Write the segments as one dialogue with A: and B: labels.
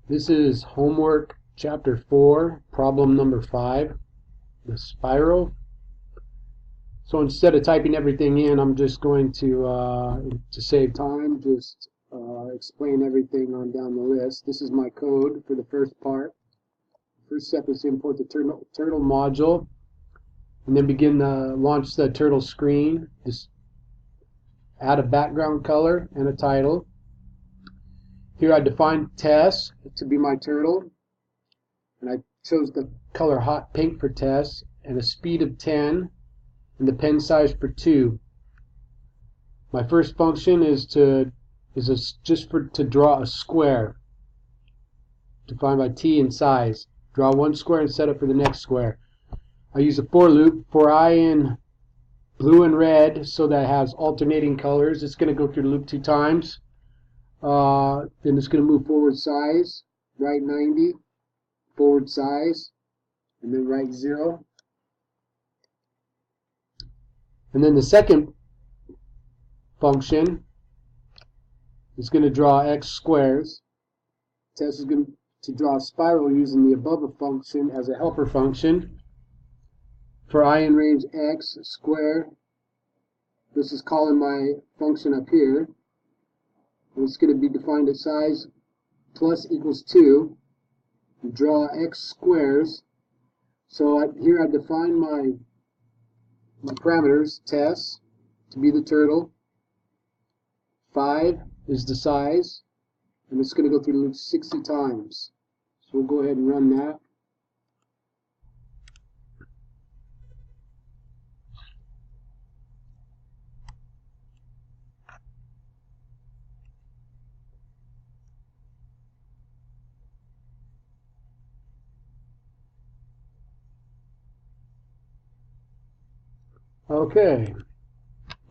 A: This is homework chapter 4, problem number 5, the spiral. So instead of typing everything in, I'm just going to save time, just explain everything on down the list. This is my code for the first part. First step is to import the turtle module, and then begin to launch the turtle screen. Just add a background color and a title. Here I defined Tess to be my turtle, and I chose the color hot pink for Tess, and a speed of 10, and the pen size for 2. My first function is to draw a square, defined by T in size. Draw one square and set up for the next square. I use a for loop for I in blue and red, so that it has alternating colors. It's going to go through the loop 2 times. Then it's going to move forward size, right 90, forward size, and then right 0. And then the second function is going to draw x squares. Tess is going to draw a spiral using the above function as a helper function. For I in range x square, this is calling my function up here. It's going to be defined as size plus equals 2. Draw x squares. So here I define my parameters. Tess to be the turtle. 5 is the size. And it's going to go through the loop 60 times. So we'll go ahead and run that. Okay,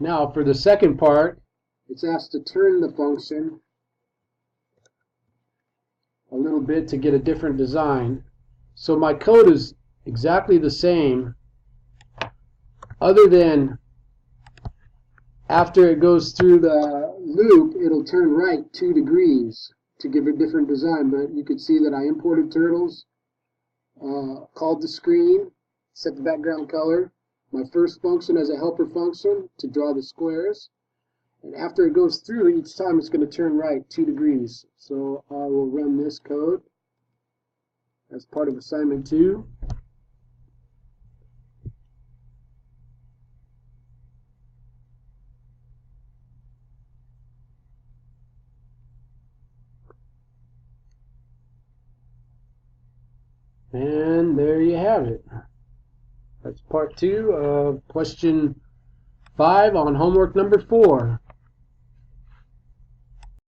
A: now for the second part, it's asked to turn the function a little bit to get a different design. So my code is exactly the same, other than after it goes through the loop, it'll turn right 2 degrees to give a different design. But you can see that I imported turtles, called the screen, set the background color. My first function as a helper function to draw the squares, and after it goes through, each time it's going to turn right 2 degrees. So I will run this code as part of assignment 2. And there you have it. That's part 2 of question 5 on homework number 4.